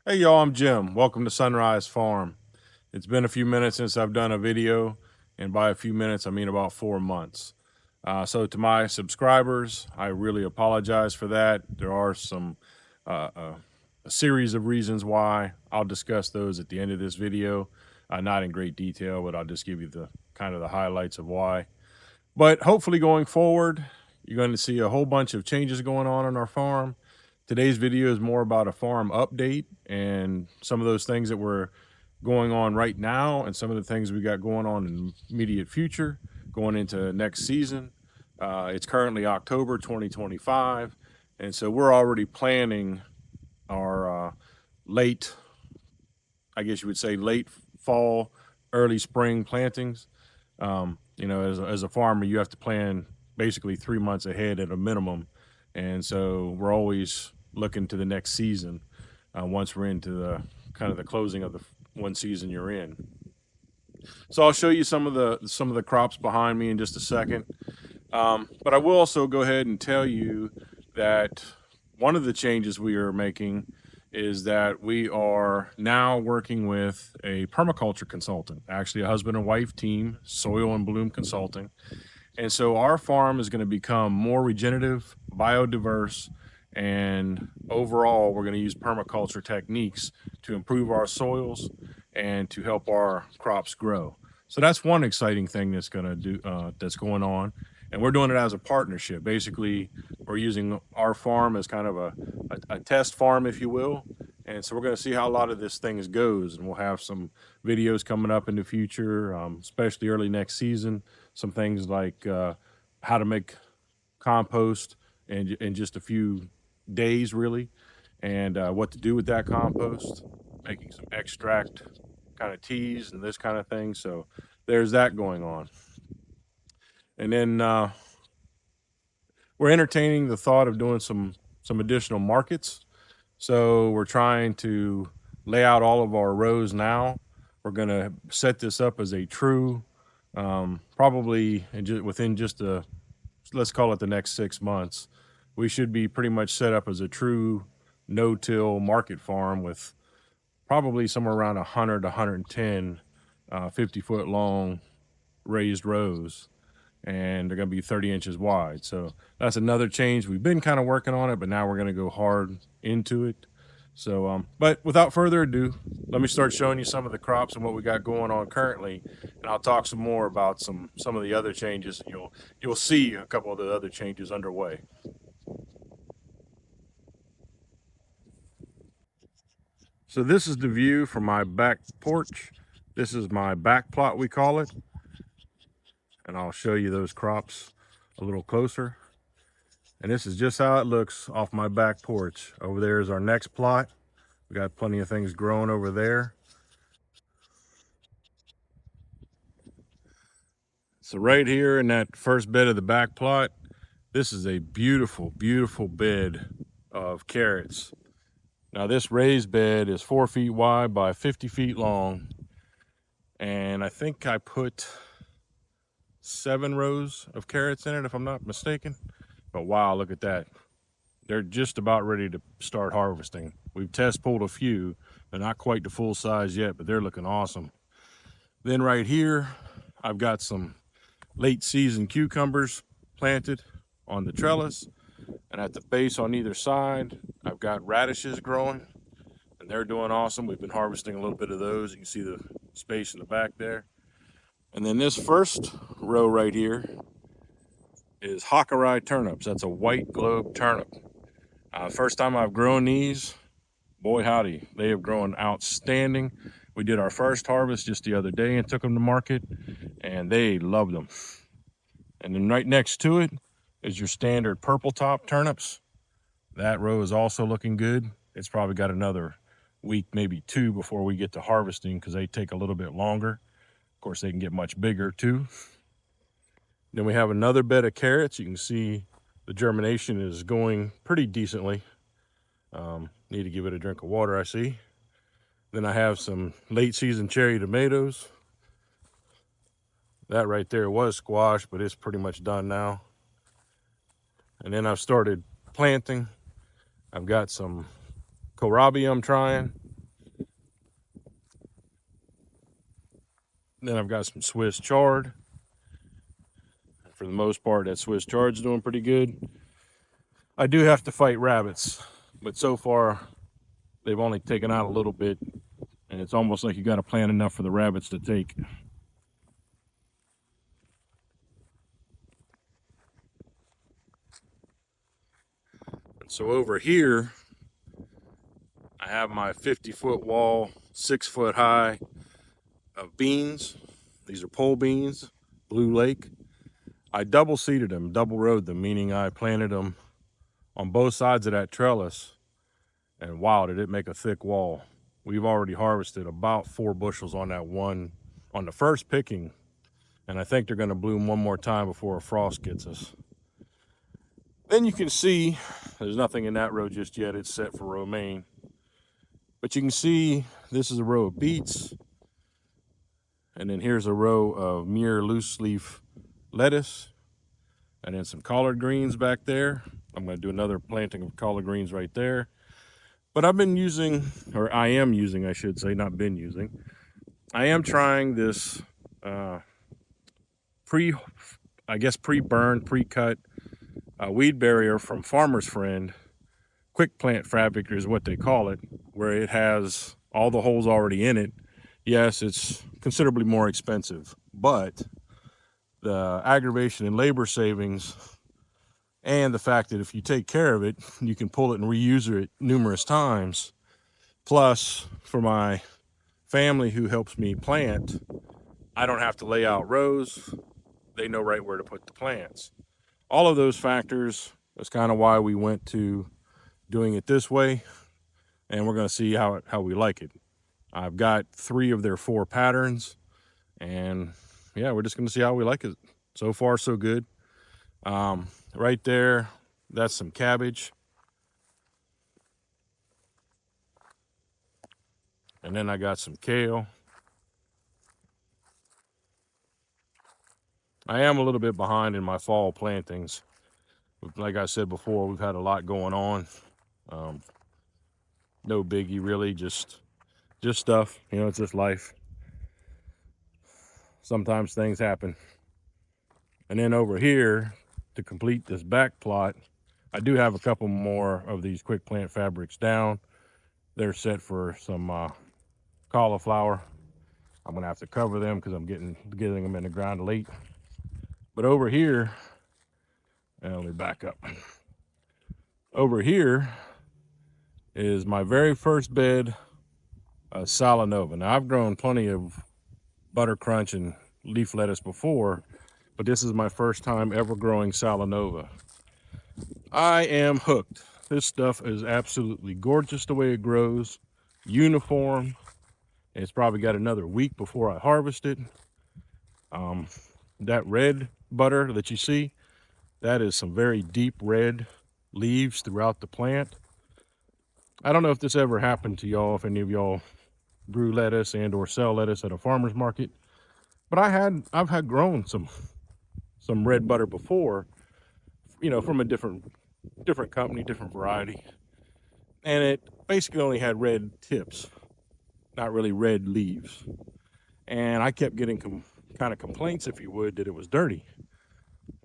Hey y'all, I'm Jim. Welcome to Sunrise Farm. It's been a few minutes since I've done a video, and by a few minutes, I mean about 4 months. So to my subscribers, I really apologize for that. There are some uh, uh, a series of reasons why. I'll discuss those at the end of this video, not in great detail, but I'll just give you the kind of the highlights of why. But hopefully going forward, you're going to see a whole bunch of changes going on our farm. Today's video is more about a farm update and some of those things that were going on right now and some of the things we got going on in the immediate future going into next season. It's currently October 2025, and so we're already planning our late, I guess you would say, late fall, early spring plantings. As a farmer, you have to plan basically 3 months ahead at a minimum. And so we're always looking to the next season once we're into the kind of the closing of the one season you're in. So I'll show you some of the crops behind me in just a second. But I will also go ahead and tell you that one of the changes we are making is that we are now working with a permaculture consultant, actually a husband and wife team, Soil and Bloom Consulting. And so our farm is going to become more regenerative, biodiverse, and overall, we're going to use permaculture techniques to improve our soils and to help our crops grow. So that's one exciting thing that's going on, and we're doing it as a partnership. Basically, we're using our farm as kind of a test farm, if you will. And so we're going to see how a lot of this thing goes, and we'll have some videos coming up in the future, especially early next season. Some things like how to make compost in just a few days, really, and what to do with that compost, making some extract kind of teas and this kind of thing. So there's that going on. And then we're entertaining the thought of doing some additional markets. So we're trying to lay out all of our rows now. We're going to set this up as a true, probably within just let's call it the next 6 months. We should be pretty much set up as a true no-till market farm with probably somewhere around 100 to 110 50-foot long raised rows, and they're going to be 30 inches wide. So that's another change. We've been kind of working on it, but now we're going to go hard into it. So, but without further ado, let me start showing you some of the crops and what we got going on currently, and I'll talk some more about some of the other changes. And you'll see a couple of the other changes underway. So this is the view from my back porch. This is my back plot, we call it, and I'll show you those crops a little closer. And this is just how it looks off my back porch. Over there is our next plot. We got plenty of things growing over there. So right here in that first bed of the back plot, this is a beautiful, beautiful bed of carrots. Now this raised bed is 4 feet wide by 50 feet long. And I think I put 7 rows of carrots in it, if I'm not mistaken. But wow, look at that. They're just about ready to start harvesting. We've test pulled a few. They're not quite the full size yet, but they're looking awesome. Then right here, I've got some late season cucumbers planted on the trellis. And at the base on either side, I've got radishes growing, and they're doing awesome. We've been harvesting a little bit of those. You can see the space in the back there. And then this first row right here is Hockerai turnips. That's a white globe turnip. First time I've grown these, boy howdy, they have grown outstanding. We did our first harvest just the other day and took them to market, and they loved them. And then right next to it is your standard purple top turnips. That row is also looking good. It's probably got another week, maybe 2, before we get to harvesting because they take a little bit longer. Of course, they can get much bigger too. Then we have another bed of carrots. You can see the germination is going pretty decently. Need to give it a drink of water, I see. Then I have some late season cherry tomatoes. That right there was squash, but it's pretty much done now. And then I've started planting. I've got some kohlrabi I'm trying. Then I've got some Swiss chard. For the most part, that Swiss chard's doing pretty good. I do have to fight rabbits, but so far they've only taken out a little bit, and it's almost like you got to plant enough for the rabbits to take. So over here, I have my 50-foot wall, 6-foot high of beans. These are pole beans, Blue Lake. I double seeded them, double rowed them, meaning I planted them on both sides of that trellis, and wow, did it make a thick wall. We've already harvested about 4 bushels on that one, on the first picking, and I think they're gonna bloom one more time before a frost gets us. Then you can see, there's nothing in that row just yet, it's set for romaine. But you can see this is a row of beets, and then here's a row of Muir loose leaf lettuce, and then some collard greens back there. I'm going to do another planting of collard greens right there. But I've been using, or I am using, I should say, not been using. I am trying this pre-burned, pre-cut weed barrier from Farmer's Friend. Quick plant fabric is what they call it, where it has all the holes already in it. Yes, it's considerably more expensive, but the aggravation and labor savings, and the fact that if you take care of it, you can pull it and reuse it numerous times. Plus, for my family who helps me plant, I don't have to lay out rows. They know right where to put the plants. All of those factors, that's kind of why we went to doing it this way, and we're going to see how we like it. I've got 3 of their 4 patterns, and yeah, we're just going to see how we like it. So far, so good. Right there, that's some cabbage. And then I got some kale. I am a little bit behind in my fall plantings. Like I said before, we've had a lot going on. No biggie really, just stuff, you know, it's just life. Sometimes things happen. And then over here, to complete this back plot, I do have a couple more of these quick plant fabrics down. They're set for some cauliflower. I'm gonna have to cover them because I'm getting them in the ground late. But over here, and let me back up. Over here is my very first bed of Salanova. Now I've grown plenty of butter crunch and leaf lettuce before, but this is my first time ever growing Salanova. I am hooked. This stuff is absolutely gorgeous the way it grows, uniform. It's probably got another week before I harvest it. That red butter that you see, that is some very deep red leaves throughout the plant. I don't know if this ever happened to y'all, if any of y'all grew lettuce and or sell lettuce at a farmer's market, but I've had grown some red butter before, you know, from a different company, different variety, and it basically only had red tips, not really red leaves. And I kept getting kind of complaints, if you would, that it was dirty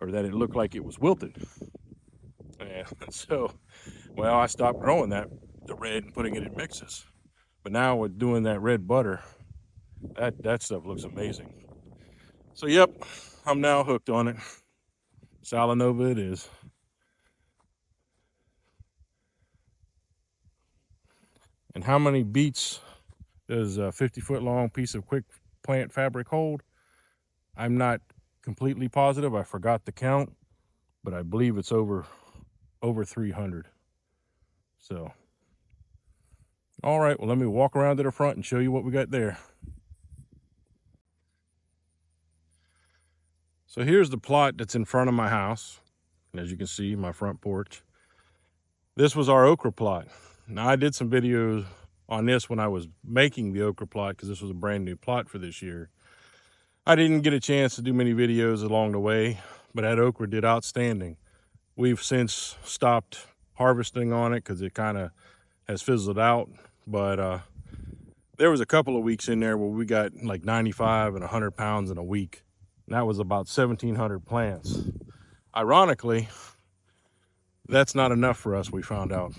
or that it looked like it was wilted. And so, well, I stopped growing the red and putting it in mixes. But now with doing that red butter, that stuff looks amazing. So yep, I'm now hooked on it. Salanova it is. And how many beets does a 50-foot long piece of quick plant fabric hold? I'm not completely positive. I forgot the count, but I believe it's over 300. So, all right, well, let me walk around to the front and show you what we got there. So here's the plot that's in front of my house. And as you can see, my front porch. This was our okra plot. Now, I did some videos on this when I was making the okra plot because this was a brand new plot for this year. I didn't get a chance to do many videos along the way, but that okra did outstanding. We've since stopped harvesting on it because it kind of has fizzled out, but There was a couple of weeks in there where we got like 95 and 100 pounds in a week. And that was about 1,700 plants. Ironically, that's not enough for us, we found out.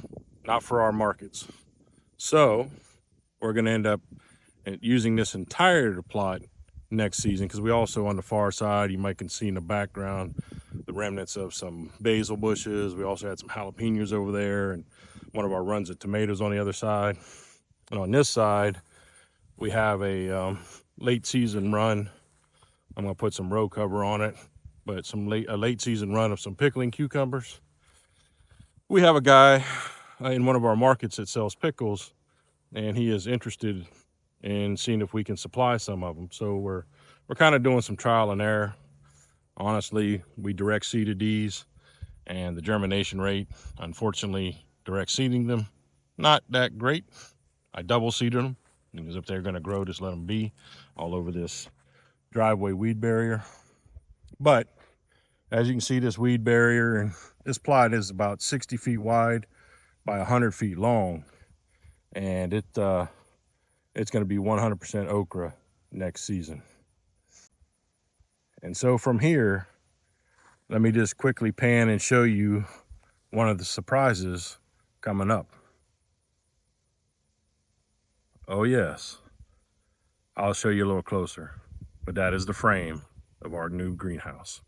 Not for our markets. So we're going to end up using this entire plot next season, because we also, on the far side, you might can see in the background the remnants of some basil bushes. We also had some jalapenos over there, and one of our runs of tomatoes on the other side. And on this side, we have a late season run. I'm going to put some row cover on it, but a late season run of some pickling cucumbers. We have a guy in one of our markets that sells pickles, and he is interested in seeing if we can supply some of them. So we're kind of doing some trial and error. Honestly, we direct seeded these, and the germination rate, unfortunately, direct seeding them, not that great. I double seeded them, because if they're going to grow, just let them be all over this driveway weed barrier. But as you can see, this weed barrier and this plot is about 60 feet wide by 100 feet long, and it's going to be 100% okra next season. And so from here, let me just quickly pan and show you one of the surprises coming up. Oh yes, I'll show you a little closer, but that is the frame of our new greenhouse.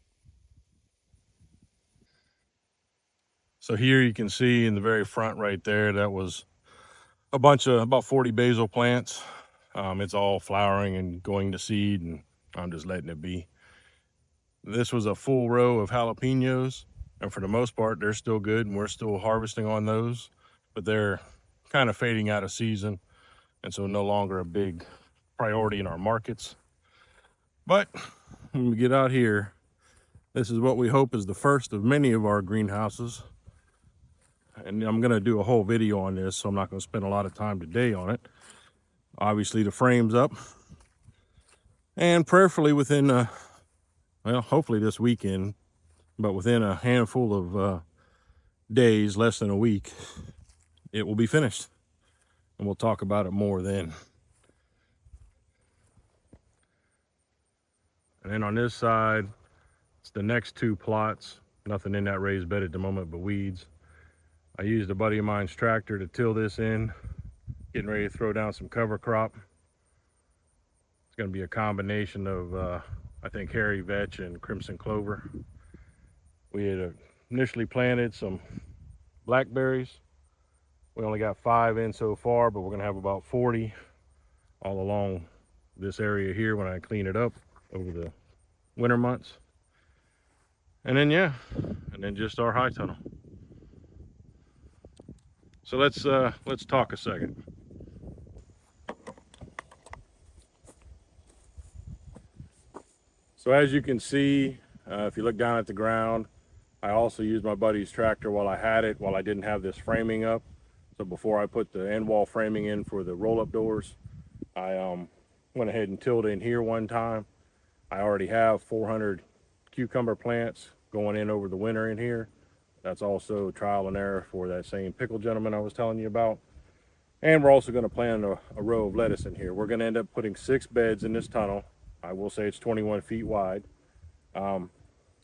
So here you can see in the very front right there, that was a bunch of about 40 basil plants. It's all flowering and going to seed, and I'm just letting it be. This was a full row of jalapenos, and for the most part, they're still good, and we're still harvesting on those, but they're kind of fading out of season, and so no longer a big priority in our markets. But when we get out here, this is what we hope is the first of many of our greenhouses. And I'm going to do a whole video on this, so I'm not going to spend a lot of time today on it. Obviously, the frame's up, and prayerfully within, well, hopefully this weekend, but within a handful of days, less than a week, it will be finished, and we'll talk about it more then. And then on this side, it's the next two plots. Nothing in that raised bed at the moment but weeds. I used a buddy of mine's tractor to till this in, getting ready to throw down some cover crop. It's going to be a combination of, I think, hairy vetch and crimson clover. We had initially planted some blackberries. We only got 5 in so far, but we're going to have about 40 all along this area here when I clean it up over the winter months. And then, yeah, and then just our high tunnel. So let's talk a second. So as you can see, if you look down at the ground, I also used my buddy's tractor while I didn't have this framing up. So before I put the end wall framing in for the roll-up doors, I went ahead and tilled in here one time. I already have 400 cucumber plants going in over the winter in here. That's also trial and error for that same pickle gentleman I was telling you about. And we're also going to plant a row of lettuce in here. We're going to end up putting 6 beds in this tunnel. I will say it's 21 feet wide. And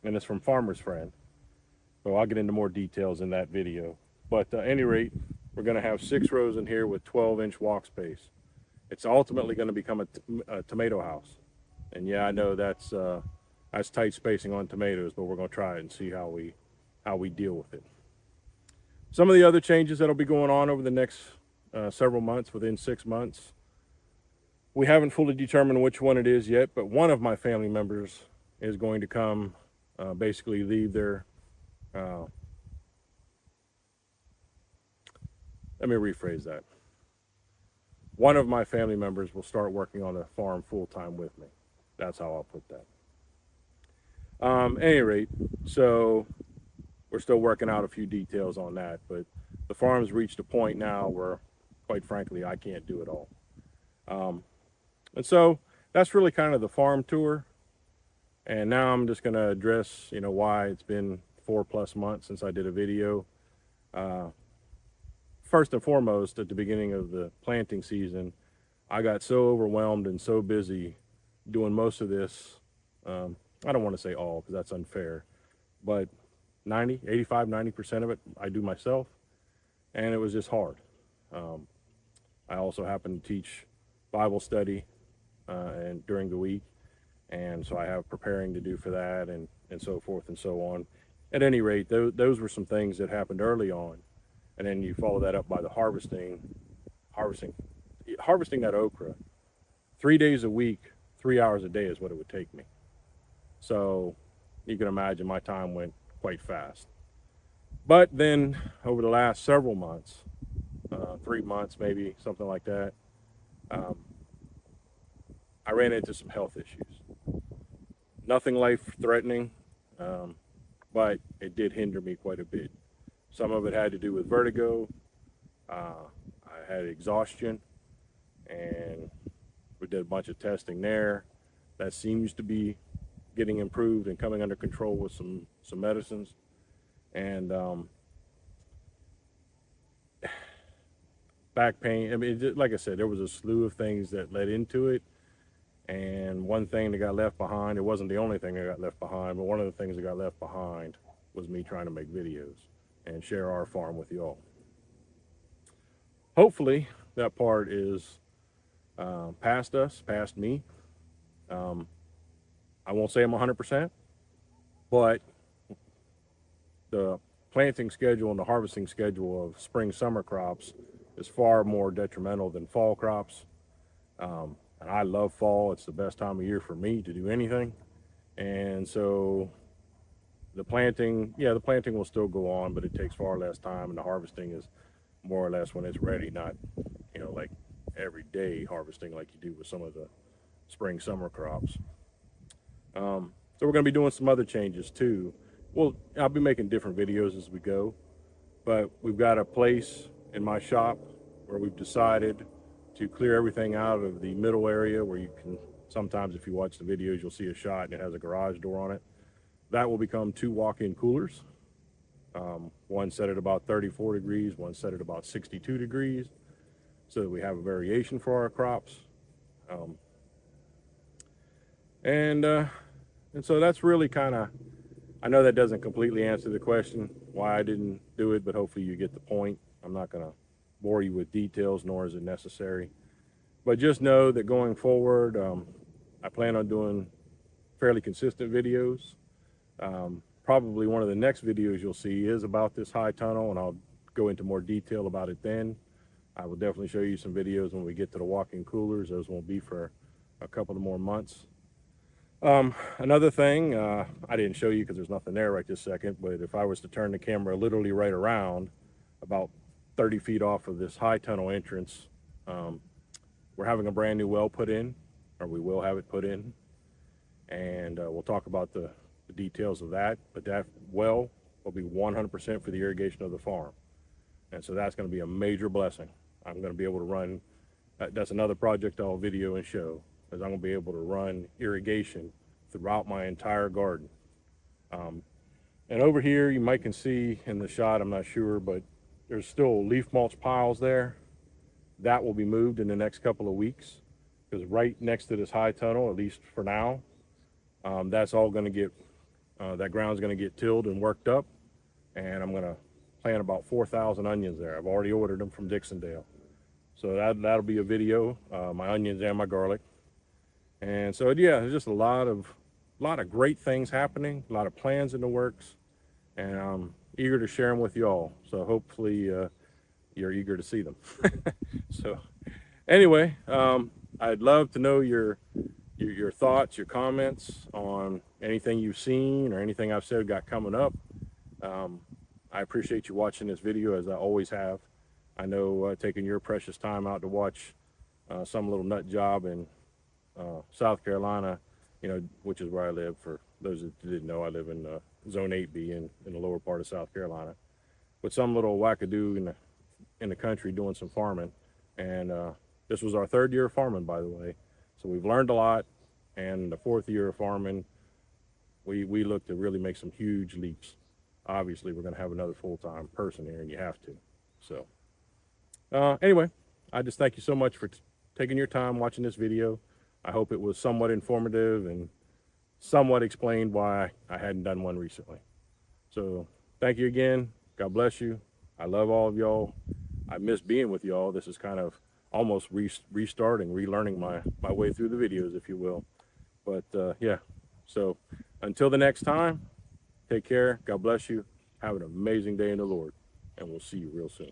it's from Farmer's Friend. So I'll get into more details in that video. But at any rate, we're going to have 6 rows in here with 12-inch walk space. It's ultimately going to become a tomato house. And yeah, I know that's tight spacing on tomatoes, but we're going to try it and see how we deal with it. Some of the other changes that'll be going on over the next several months, within 6 months, we haven't fully determined which one it is yet, but one of my family members is going to come, basically leave their, let me rephrase that. One of my family members will start working on the farm full-time with me. That's how I'll put that. At any rate, so we're still working out a few details on that, but the farm's reached a point now where, quite frankly, I can't do it all. And so that's really kind of the farm tour. And now I'm just going to address, why it's been 4+ months since I did a video. First and foremost, at the beginning of the planting season, I got so overwhelmed and so busy doing most of this. I don't want to say all because that's unfair, but 90% of it I do myself, and it was just hard. Um, I also happen to teach Bible study and during the week, and so I have preparing to do for that, and so forth and so on. At any rate, those were some things that happened early on, and then you follow that up by the harvesting, harvesting that okra 3 days a week, 3 hours a day is what it would take me. So you can imagine my time went quite fast. But then over the last several months, 3 months maybe, something like that, um, I ran into some health issues. Nothing life-threatening, um, but it did hinder me quite a bit. Some of it had to do with vertigo. I had exhaustion, and we did a bunch of testing there. That seems to be getting improved and coming under control with some medicines. And back pain. I mean, like I said, there was a slew of things that led into it. And one thing that got left behind, it wasn't the only thing that got left behind, but one of the things that got left behind was me trying to make videos and share our farm with y'all. Hopefully that part is past me. I won't say I'm 100%, but the planting schedule and the harvesting schedule of spring summer crops is far more detrimental than fall crops. And I love fall. It's the best time of year for me to do anything. And so the planting will still go on, but it takes far less time, and the harvesting is more or less when it's ready, not, like every day harvesting like you do with some of the spring summer crops. So we're going to be doing some other changes too. Well, I'll be making different videos as we go, but we've got a place in my shop where we've decided to clear everything out of the middle area where you can, sometimes if you watch the videos, you'll see a shot and it has a garage door on it. That will become 2 walk-in coolers. One set at about 34 degrees, one set at about 62 degrees, so that we have a variation for our crops. And so that's really kind of, I know that doesn't completely answer the question why I didn't do it, but hopefully you get the point. I'm not going to bore you with details, nor is it necessary. But just know that going forward, I plan on doing fairly consistent videos. Probably one of the next videos you'll see is about this high tunnel, and I'll go into more detail about it then. I will definitely show you some videos when we get to the walk-in coolers. Those won't be for a couple of more months. Another thing, I didn't show you because there's nothing there right this second, but if I was to turn the camera literally right around, about 30 feet off of this high tunnel entrance, we're having a brand new well put in, or we will have it put in, and we'll talk about the details of that, but that well will be 100% for the irrigation of the farm, and so that's going to be a major blessing. I'm going to be able to run, that's another project I'll video and show, is I'm going to be able to run irrigation throughout my entire garden. And over here, you might can see in the shot, I'm not sure, but there's still leaf mulch piles there. That will be moved in the next couple of weeks, because right next to this high tunnel, at least for now, that's all going to get, that ground's going to get tilled and worked up, and I'm going to plant about 4,000 onions there. I've already ordered them from Dixondale. So that'll be a video, my onions and my garlic. And so, yeah, there's just a lot of great things happening, a lot of plans in the works, and I'm eager to share them with y'all. So hopefully you're eager to see them. So anyway, I'd love to know your thoughts, your comments on anything you've seen or anything I've said got coming up. I appreciate you watching this video, as I always have. I know taking your precious time out to watch some little nut job in South Carolina, which is where I live. For those that didn't know, I live in Zone 8B in the lower part of South Carolina, with some little wackadoo in the country doing some farming. And this was our 3rd year of farming, by the way. So we've learned a lot, and the 4th year of farming, we look to really make some huge leaps. Obviously, we're going to have another full-time person here, and you have to. So anyway, I just thank you so much for taking your time watching this video. I hope it was somewhat informative and somewhat explained why I hadn't done one recently. So thank you again. God bless you. I love all of y'all. I miss being with y'all. This is kind of almost restarting, relearning my way through the videos, if you will. But yeah, so until the next time, take care. God bless you. Have an amazing day in the Lord, and we'll see you real soon.